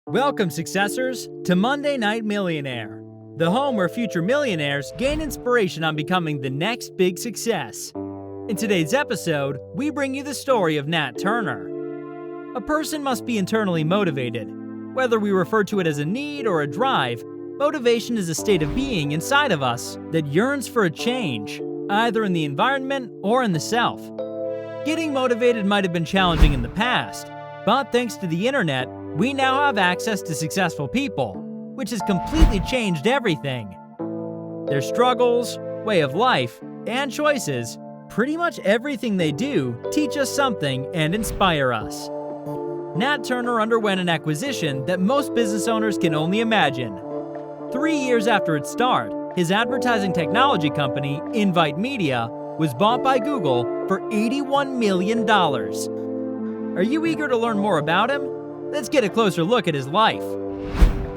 Welcome, successors, to Monday Night Millionaire, the home where future millionaires gain inspiration on becoming the next big success. In today's episode, we bring you the story of Nat Turner. A person must be internally motivated. Whether we refer to it as a need or a drive, motivation is a state of being inside of us that yearns for a change, either in the environment or in the self. Getting motivated might have been challenging in the past, but thanks to the internet, we now have access to successful people, which has completely changed everything. Their struggles, way of life, and choices, pretty much everything they do, teach us something and inspire us. Nat Turner underwent an acquisition that most business owners can only imagine. 3 years after its start, his advertising technology company, Invite Media, was bought by Google for $81 million. Are you eager to learn more about him? Let's get a closer look at his life.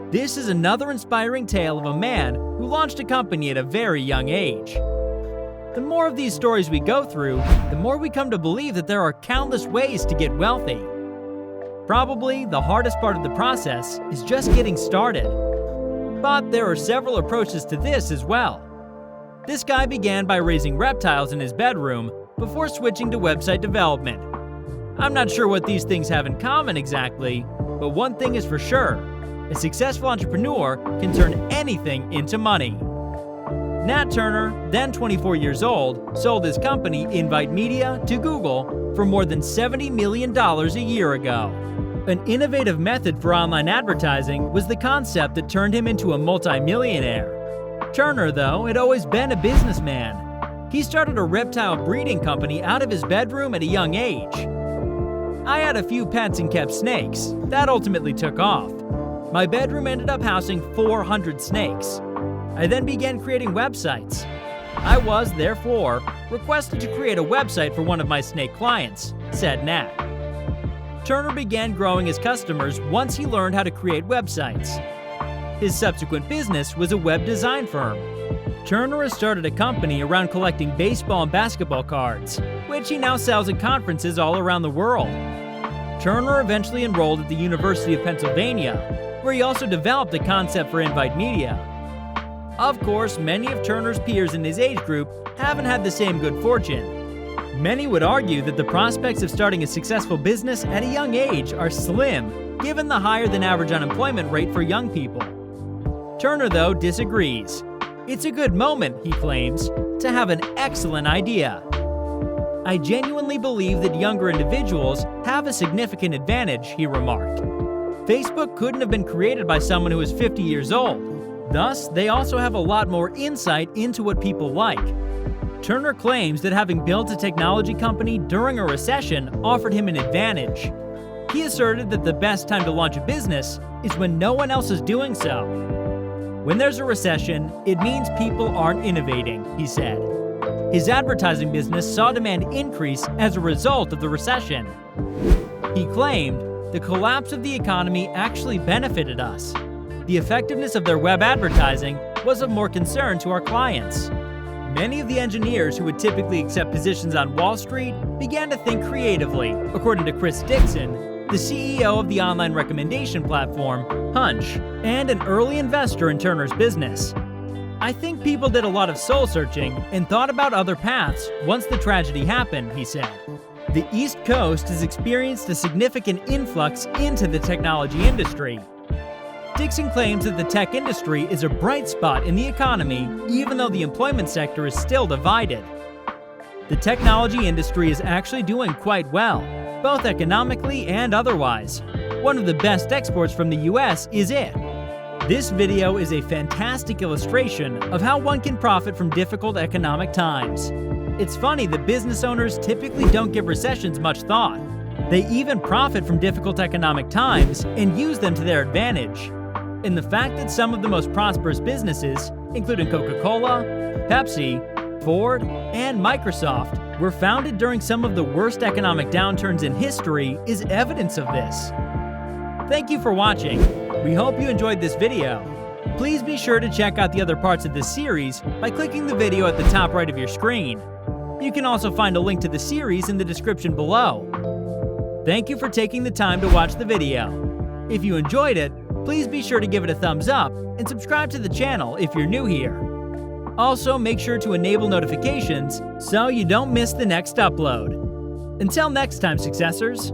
This is another inspiring tale of a man who launched a company at a very young age. The more of these stories we go through, the more we come to believe that there are countless ways to get wealthy. Probably the hardest part of the process is just getting started. But there are several approaches to this as well. This guy began by raising reptiles in his bedroom before switching to website development. I'm not sure what these things have in common exactly, but one thing is for sure: a successful entrepreneur can turn anything into money. Nat Turner, then 24 years old, sold his company Invite Media to Google for more than $70 million a year ago. An innovative method for online advertising was the concept that turned him into a multi-millionaire. Turner, though, had always been a businessman. He started a reptile breeding company out of his bedroom at a young age. I had a few pets and kept snakes. That ultimately took off. My bedroom ended up housing 400 snakes. I then began creating websites. I was, therefore, requested to create a website for one of my snake clients, said Nat. Turner began growing his customers once he learned how to create websites. His subsequent business was a web design firm. Turner has started a company around collecting baseball and basketball cards, which he now sells at conferences all around the world. Turner eventually enrolled at the University of Pennsylvania, where he also developed the concept for Invite Media. Of course, many of Turner's peers in his age group haven't had the same good fortune. Many would argue that the prospects of starting a successful business at a young age are slim, given the higher than average unemployment rate for young people. Turner, though, disagrees. It's a good moment, he claims, to have an excellent idea. I genuinely believe that younger individuals have a significant advantage, he remarked. Facebook couldn't have been created by someone who is 50 years old. Thus, they also have a lot more insight into what people like. Turner claims that having built a technology company during a recession offered him an advantage. He asserted that the best time to launch a business is when no one else is doing so. When there's a recession, it means people aren't innovating, he said. His advertising business saw demand increase as a result of the recession. He claimed the collapse of the economy actually benefited us. The effectiveness of their web advertising was of more concern to our clients. Many of the engineers who would typically accept positions on Wall Street began to think creatively, according to Chris Dixon, the CEO of the online recommendation platform, Hunch, and an early investor in Turner's business. I think people did a lot of soul-searching and thought about other paths once the tragedy happened, he said. The East Coast has experienced a significant influx into the technology industry. Dixon claims that the tech industry is a bright spot in the economy, even though the employment sector is still divided. The technology industry is actually doing quite well, both economically and otherwise. One of the best exports from the US is it. This video is a fantastic illustration of how one can profit from difficult economic times. It's funny that business owners typically don't give recessions much thought. They even profit from difficult economic times and use them to their advantage. And the fact that some of the most prosperous businesses, including Coca-Cola, Pepsi, Ford, and Microsoft, were founded during some of the worst economic downturns in history is evidence of this. Thank you for watching. We hope you enjoyed this video. Please be sure to check out the other parts of this series by clicking the video at the top right of your screen. You can also find a link to the series in the description below. Thank you for taking the time to watch the video. If you enjoyed it, please be sure to give it a thumbs up and subscribe to the channel if you're new here. Also, make sure to enable notifications so you don't miss the next upload. Until next time, successors!